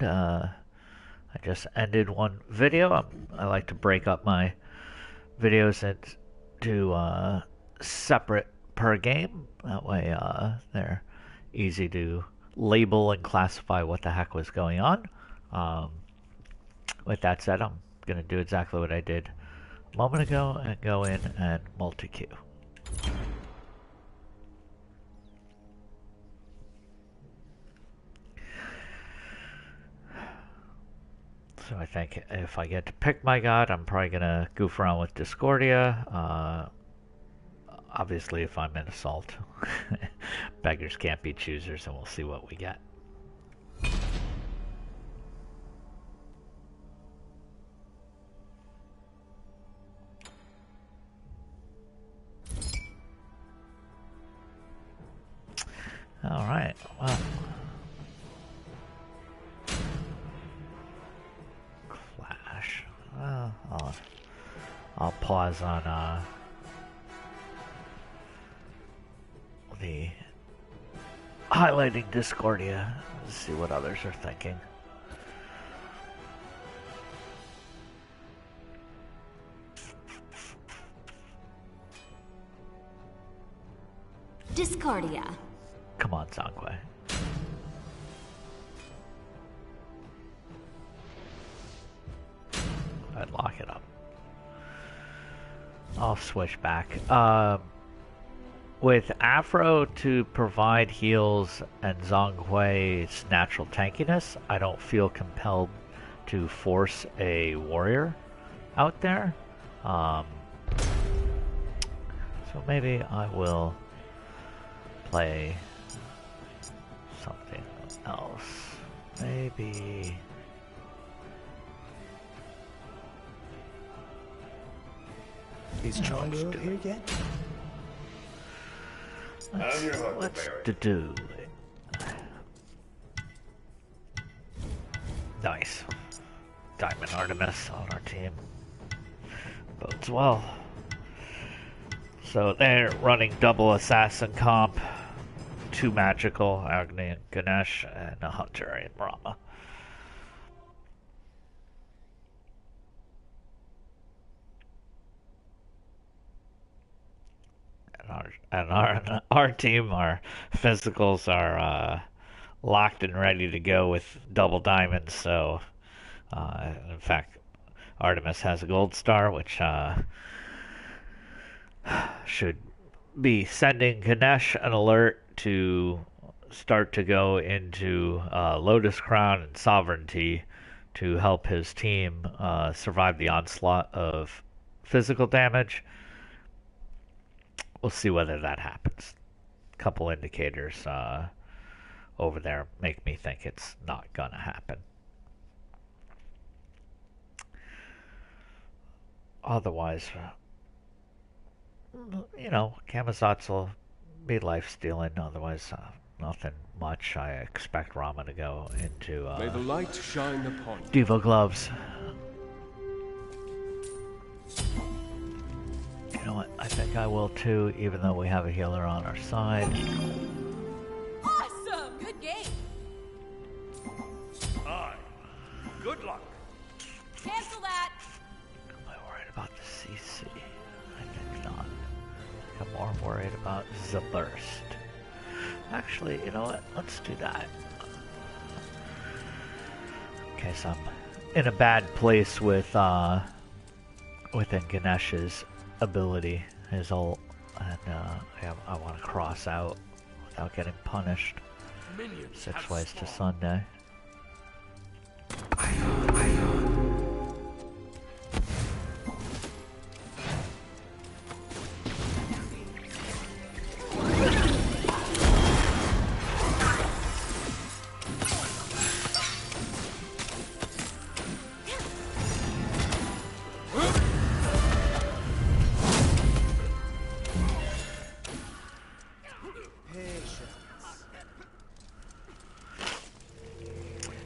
mentioned, I just ended one video. I like to break up my videos into separate per game. That way, they're easy to label and classify what the heck was going on. With that said, I'm going to do exactly what I did a moment ago and go in and multi-queue. So I think if I get to pick my god, I'm probably going to goof around with Discordia. Obviously, if I'm in Assault, beggars can't be choosers, and we'll see what we get. Alright, well. Flash. Well, I'll pause on the highlighting Discordia to see what others are thinking. Discordia. Come on, Zangwei. I'd lock it up. I'll switch back. With Afro to provide heals and Zhonghui's natural tankiness, I don't feel compelled to force a warrior out there. So maybe I will play something else. Maybe... Is Charlie here yet? Let's do it. Nice. Diamond Artemis on our team. Bodes well. So they're running double assassin comp, 2 magical, Agni and Ganesh, and a hunter and Brahma. And our team, our physicals are locked and ready to go with double diamonds. So, in fact, Artemis has a gold star, which should be sending Ganesh an alert to start to go into Lotus Crown and Sovereignty to help his team survive the onslaught of physical damage. We'll see whether that happens. A couple indicators over there make me think it's not gonna happen. Otherwise, you know, Kamazats will be life-stealing. Otherwise, nothing much. I expect Rama to go into May the light shine upon you. Devo gloves. You know what? I think I will too, even though we have a healer on our side. Awesome! Good game! Aye. Good luck. Cancel that! Am I worried about the CC? I think not. I'm more worried about the burst. Actually, you know what? Let's do that. In case I'm in a bad place with within Ganesh's ability, his ult, and I want to cross out without getting punished. Minions 6 ways to Sunday.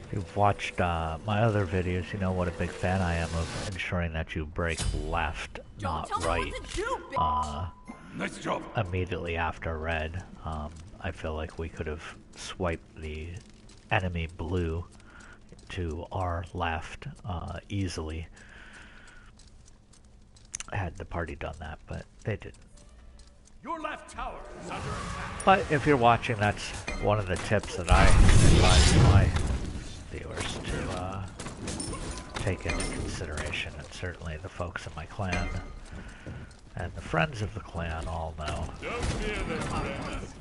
If you've watched my other videos, you know what a big fan I am of ensuring that you break left, not right, Nice job. immediately after red. I feel like we could have swiped the enemy blue to our left easily had the party done that, but they didn't. Your left tower is under attack. But if you're watching, that's one of the tips that I advise my viewers to take into consideration, and certainly the folks in my clan and the friends of the clan all know. Don't fear them, friends.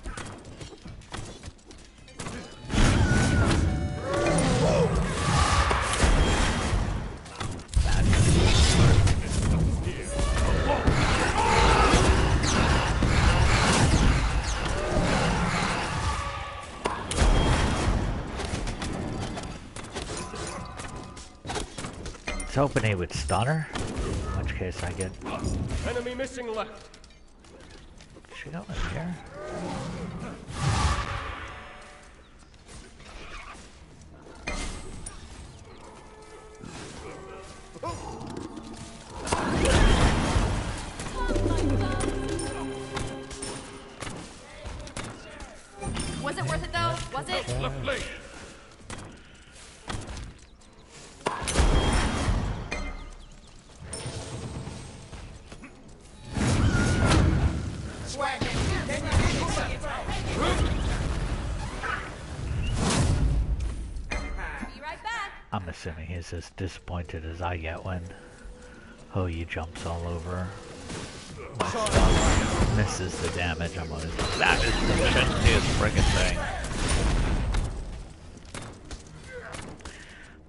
I was hoping he would stun her, in which case I get... Enemy missing left. Did she go in here? Was it worth it though? Was it? Left leg. I'm assuming he's as disappointed as I get when Hoyi jumps all over my stuff, misses the damage. I'm always like, that is the shittiest friggin' thing.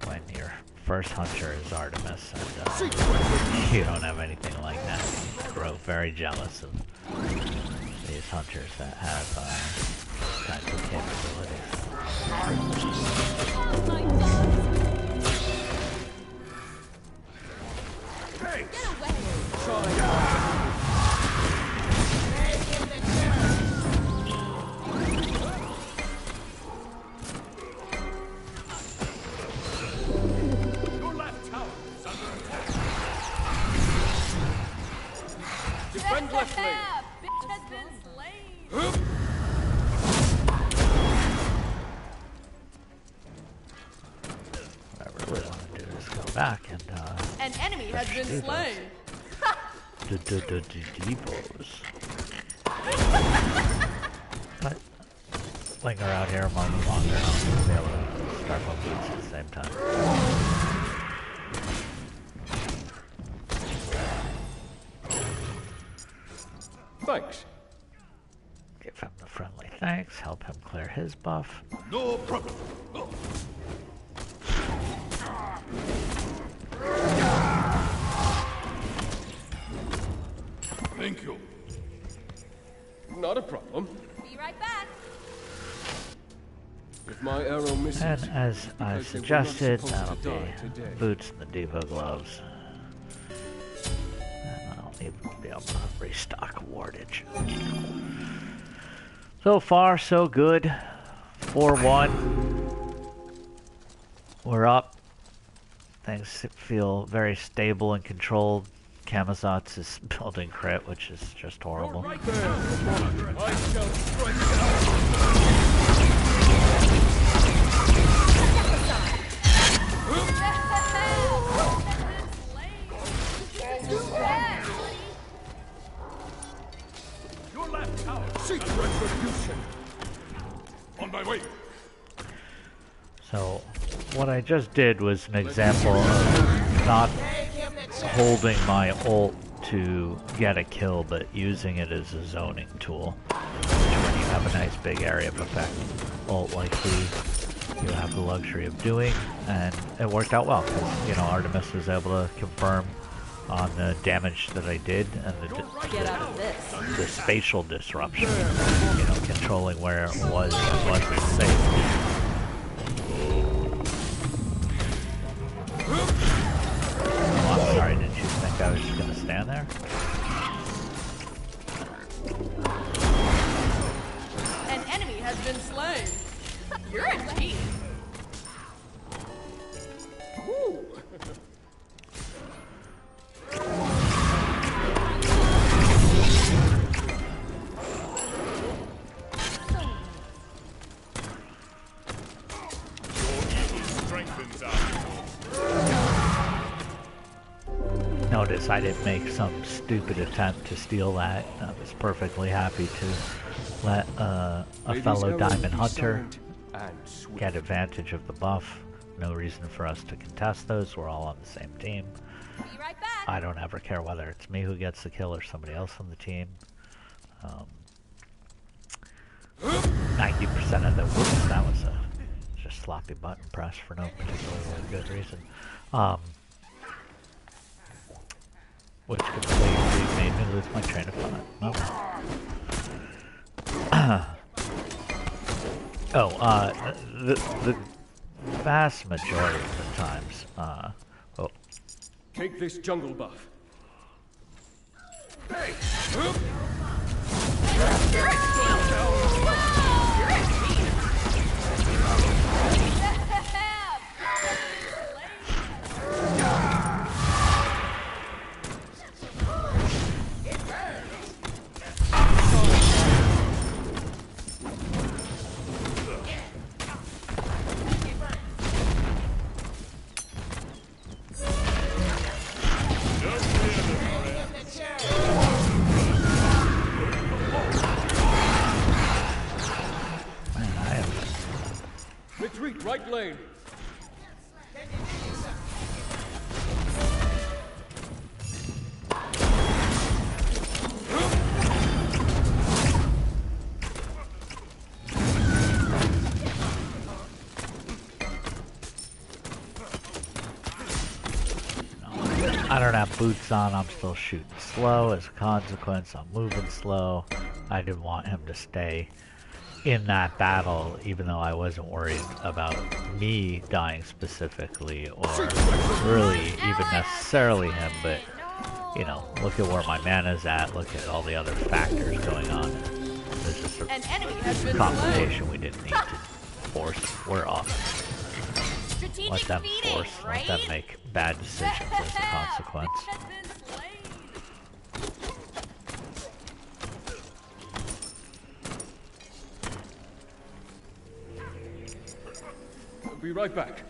When your first hunter is Artemis and you don't have anything like that, you grow very jealous of these hunters that have kinds of capabilities. Defend left lane. Bitch has been slain. What I really want to do is go back and An enemy has been slain. Depots. But linger out here a moment longer, I'll be able to start my boots at the same time. Thanks. Give him the friendly thanks, help him clear his buff. No problem. Oh. Thank you. Not a problem. Be right back. If my arrow misses, And as it's I because they were not suggested, supposed that'll to be die today. boots and the Depot gloves. And I'll even be able to restock wardage. So far, so good. 4-1. We're up. Things feel very stable and controlled. Kamazotz is building crit, which is just horrible. Right there. I shall strike down. Your left tower. Seek retribution. On my way. So, what I just did was an example of not holding my ult to get a kill, but using it as a zoning tool. Which when you have a nice big area of effect ult like you have the luxury of doing, and it worked out well, because, you know, Artemis was able to confirm on the damage that I did, and Get out of this. the spatial disruption, you know, controlling where it was and wasn't safe. Oh, I'm sorry, did you think I was just gonna stand there? An enemy has been slain. You're a cheat. Woo! Strengthens our Notice I didn't make some stupid attempt to steal that. I was perfectly happy to let a fellow Diamond Hunter get advantage of the buff. No reason for us to contest those. We're all on the same team. Be right back. I don't ever care whether it's me who gets the kill or somebody else on the team. 90% of the whoops, that was a just sloppy button press for no particularly good reason. Which completely made me lose my train of thought. The vast majority of the times, Take this jungle buff. Hey! Retreat, right lane. I don't have boots on, I'm still shooting slow. As a consequence, I'm moving slow. I didn't want him to stay in that battle, even though I wasn't worried about me dying specifically, or really even necessarily him, but, you know, look at where my mana's at, look at all the other factors going on. This is a confrontation we didn't need to force. We're off. Let them force, let them make bad decisions as a consequence. I'll be right back.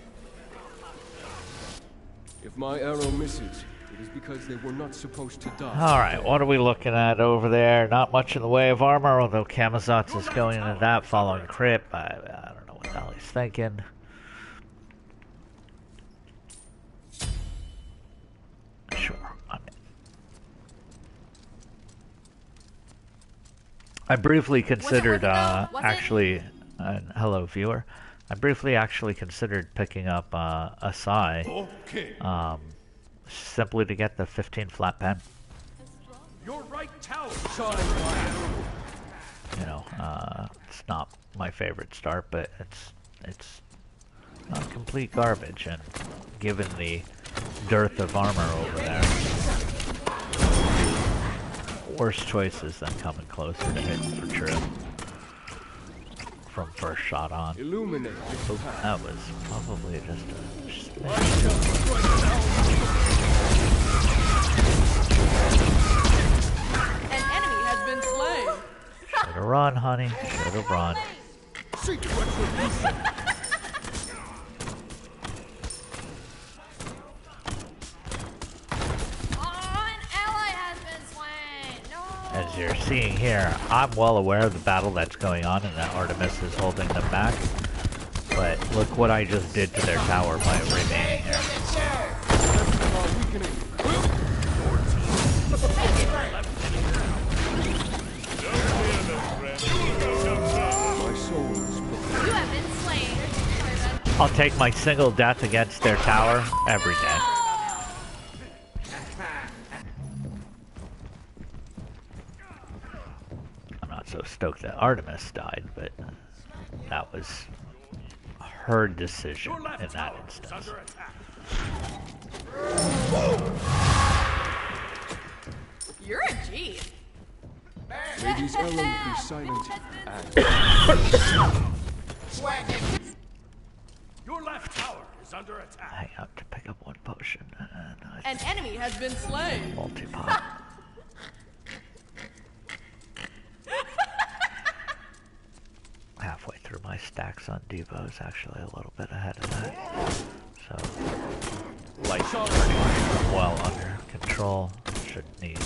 If my arrow misses, it is because they were not supposed to die. Alright, what are we looking at over there? Not much in the way of armor, although Camazotz is going into that following Crip. I don't know what the hell he's thinking. Sure. I briefly considered, actually, hello viewer, I briefly actually considered picking up a Sai, simply to get the 15 flat pen. Your right tower! You know, it's not my favorite start, but it's not complete garbage, and given the dearth of armor over there, worse choices than coming closer to hitting for true from first shot on. Illuminate. Oh, that was probably just a An enemy has been slain. Should've run, honey. Should've run. As you're seeing here, I'm well aware of the battle that's going on and that Artemis is holding them back. But look what I just did to their tower by remaining here. You have been slain. I'll take my single death against their tower every day. So stoked that Artemis died, but that was her decision in that instance. You're a G. May these arrows be silent Your left tower is under attack. Hang out to pick up one potion and An enemy has been slain. multi-pot. Halfway through my stacks on Devo is actually a little bit ahead of that. So well under control. Shouldn't need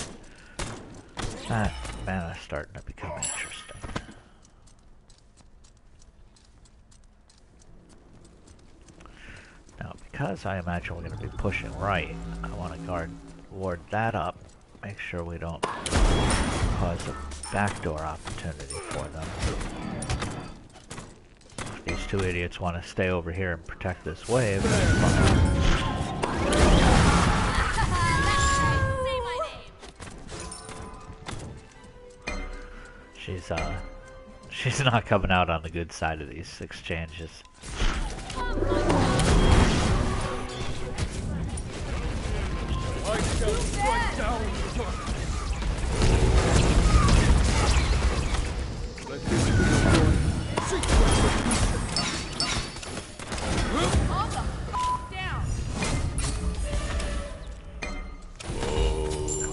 that. Mana's starting to become interesting. Now, because I imagine we're going to be pushing right, I want to ward that up. Make sure we don't cause a backdoor opportunity for them. If these two idiots want to stay over here and protect this wave, that's fine. She's not coming out on the good side of these exchanges.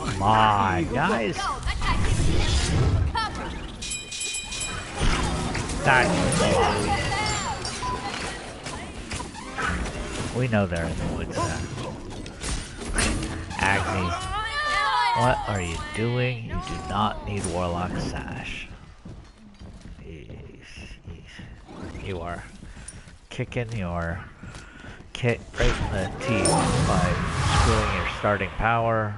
Come on, guys. We know they're in the woods there. Agni, what are you doing? You do not need Warlock Sash. You are kicking your kit right in the teeth by screwing your starting power,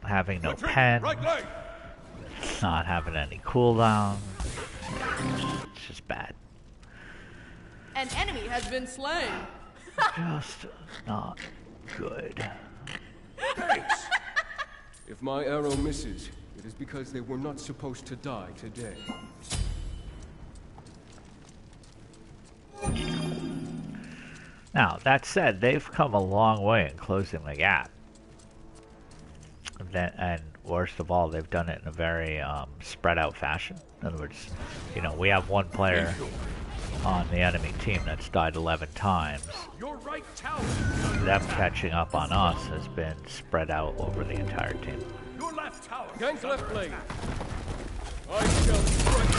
having no pen, not having any cooldown. It's just bad. An enemy has been slain. Just not good. Thanks. If my arrow misses, it is because they were not supposed to die today. Now, that said, they've come a long way in closing the gap. And worst of all, they've done it in a very spread out fashion. In other words, you know, we have one player on the enemy team that's died 11 times. Your right tower. Them catching up on us has been spread out over the entire team. Your left tower. Gank left lane. I shall strike.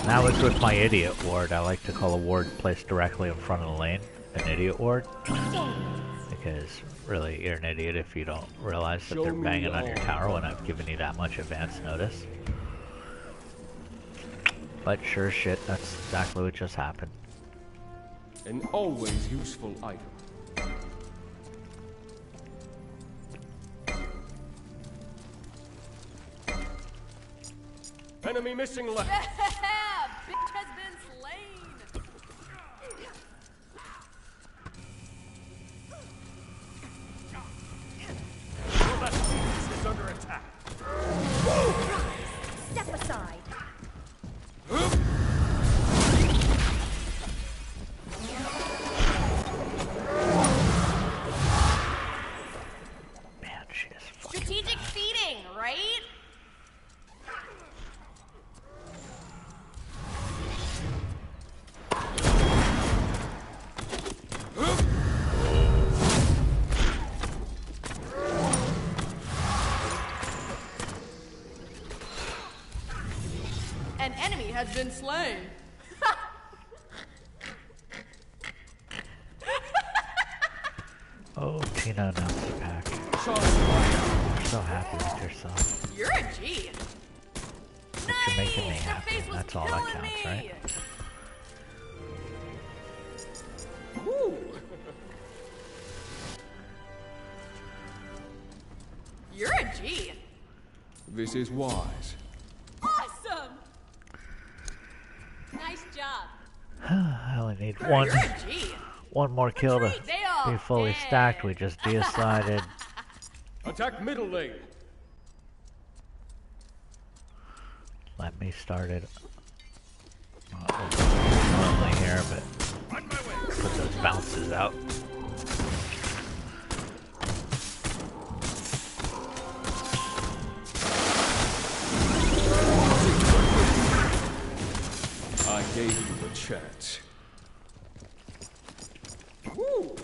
That was with my idiot ward. I like to call a ward placed directly in front of the lane an idiot ward. Because really, you're an idiot if you don't realize that they're banging on your tower when I've given you that much advance notice. But sure shit, that's exactly what just happened. An always useful item. Enemy missing left. Bitch has been slain. Your left piece is under attack. Step aside. Man, she is fucking Strategic feeding, right? An enemy has been slain. Oh, Tina announced the pack. You're so happy with yourself. You're a G. But you're making me happy. That's all that counts, right? You're a G. This is wise. Awesome. Nice job. I only need You're one a G. more kill to Retreat, they all be fully dead. stacked. We just decided. Attack middle lane. Let me start it. Normally here, but put those bounces out. I gave you a chance. Woo!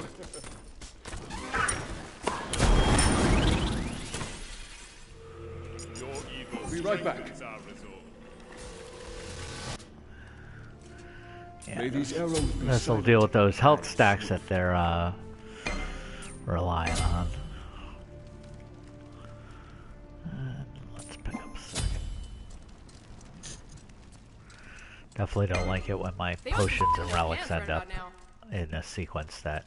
Be right back. Yeah, May these arrows be this will silent. deal with those health stacks that they're relying on. And let's pick up a second. Definitely don't like it when my potions and relics end up in a sequence that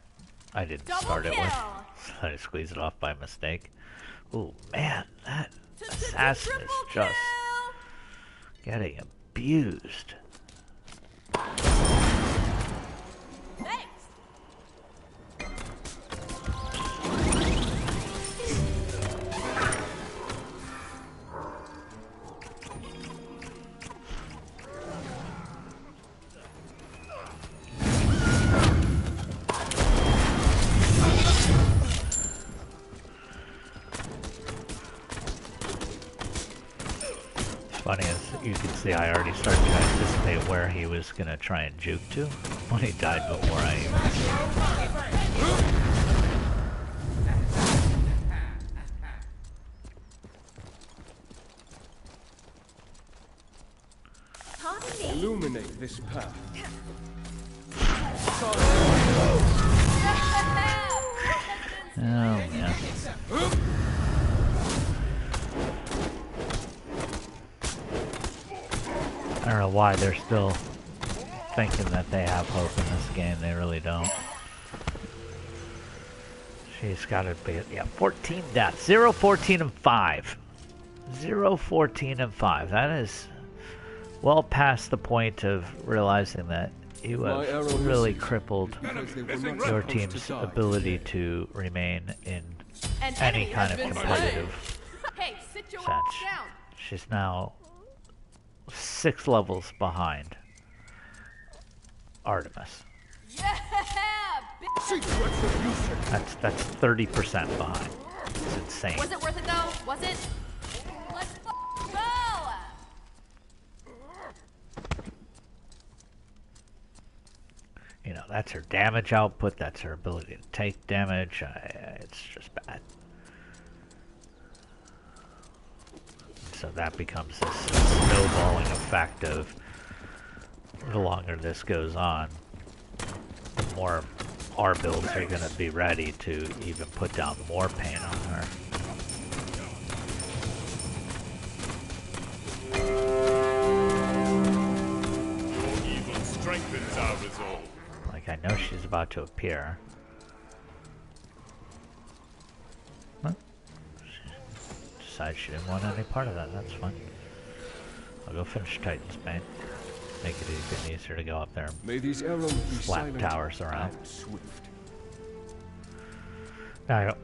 I didn't start it with. I squeezed it off by mistake. Ooh, man, that assassin is just getting abused. Thanks. Funny as you can see, I already started to anticipate where he was going to try and juke to when he died before I even... Illuminate this path. Oh, yeah. I don't know why they're still thinking that they have hope in this game. They really don't. She's got to be, yeah, 14 deaths. 0, 14, and 5. 0, 14, and 5. That is well past the point of realizing that you have really crippled your team's ability to remain in any kind of competitive Hey, sit your sense. down. She's now 6 levels behind Artemis. Yeah, bitch. That's 30% behind. It's insane. Was it worth it though? Was it? Let's go. You know, that's her damage output. That's her ability to take damage. It's just bad. So that becomes this snowballing effect of the longer this goes on, the more our builds are going to be ready to even put down more pain on her. Evil strengthens our resolve. Like, I know she's about to appear. Huh? She decided she didn't want any part of that. That's fine. I'll go finish Titan's Bane. Make it even easier to go up there. May these arrows be Slap silent towers around. and swift. Now,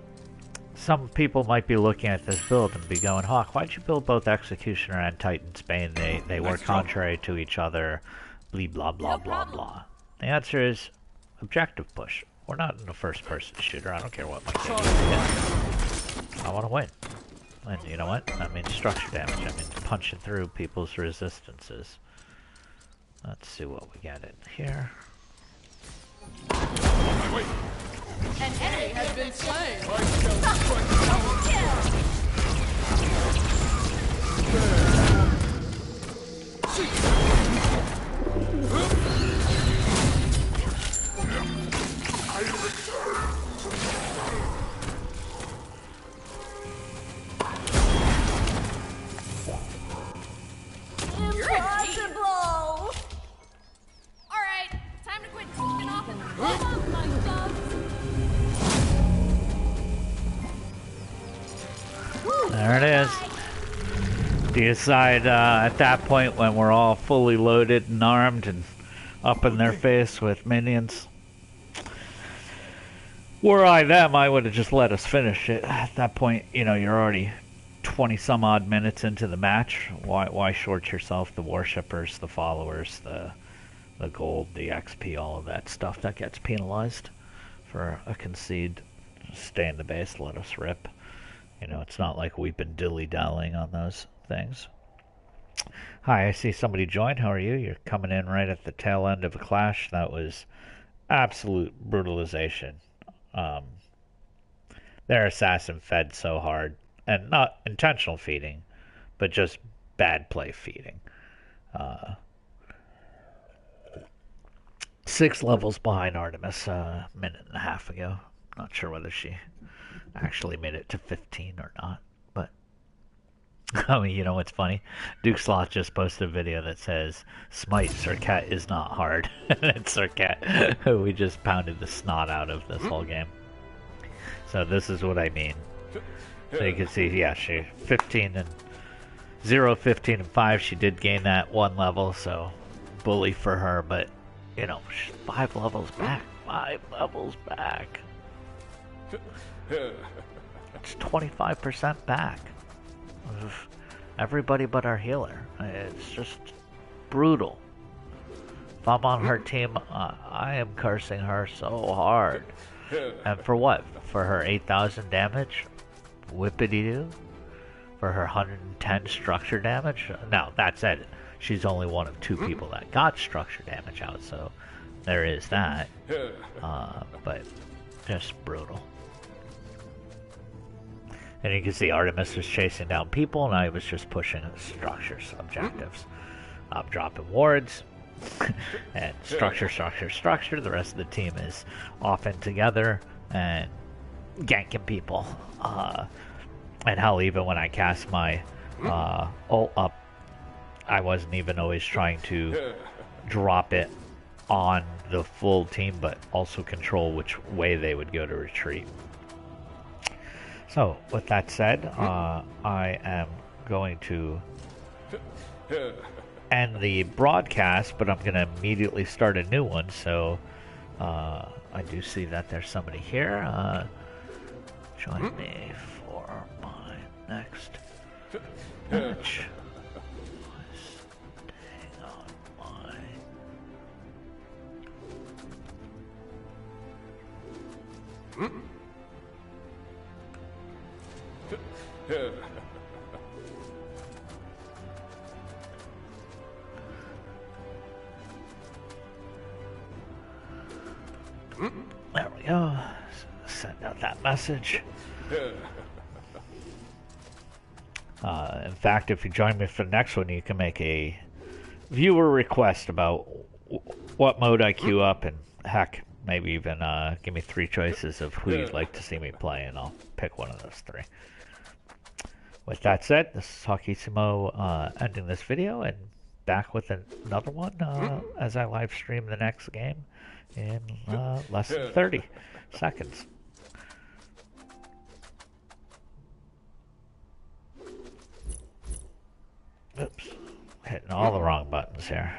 some people might be looking at this build and be going, Hawk, why'd you build both Executioner and Titan's Bane? They work contrary to each other, blah, blah, blah, blah, blah. The answer is objective push. We're not in a first-person shooter. I don't care what my character is. I want to win. And you know what? That means structure damage. I mean punching through people's resistances. Let's see what we get in here. An enemy has been slain. Impossible! Alright, time to quit taking off and blow up my stuff. There it is. Do you decide at that point when we're all fully loaded and armed and up in their face with minions? Were I them, I would have just let us finish it. At that point, you know, you're already 20 some odd minutes into the match. Why short yourself the worshippers, the followers, the gold, the XP, all of that stuff that gets penalized for a concede? Just stay in the base, let us rip. You know, it's not like we've been dilly-dallying on those things. Hi, I see somebody joined. How are you? You're coming in right at the tail end of a clash. That was absolute brutalization. Their assassin fed so hard. And not intentional feeding, but just bad play feeding. 6 levels behind Artemis a minute and a half ago. Not sure whether she actually made it to 15 or not, but I mean, you know what's funny? Duke Sloth just posted a video that says, Smite, Circat is not hard. And it's Circat who we just pounded the snot out of this whole game. So this is what I mean. So you can see, yeah, she 15 and 0, 15 and 5. She did gain that 1 level, so bully for her, but you know, 5 levels back. 5 levels back. It's 25% back. Everybody but our healer. It's just brutal. If I'm on her team, I am cursing her so hard. And for what? For her 8,000 damage? Whippity-doo? For her 110 structure damage? Now, that said, she's only one of 2 people that got structure damage out, so there is that. But just brutal. And you can see Artemis was chasing down people, and I was just pushing structures objectives. I'm dropping wards, and structure. The rest of the team is off and together and ganking people. And hell, even when I cast my ult up, I wasn't even always trying to drop it on the full team, but also control which way they would go to retreat. So, with that said, I am going to end the broadcast, but I'm going to immediately start a new one. So, I do see that there's somebody here. Join me for my next match. Staying on my... There we go. Send out that message. In fact, if you join me for the next one, you can make a viewer request about what mode I queue up, and heck, maybe even give me 3 choices of who you'd like to see me play, and I'll pick one of those 3. With that said, this is Hawkissimo ending this video, and back with another one as I live stream the next game in less than 30 seconds. Oops, hitting all the wrong buttons here.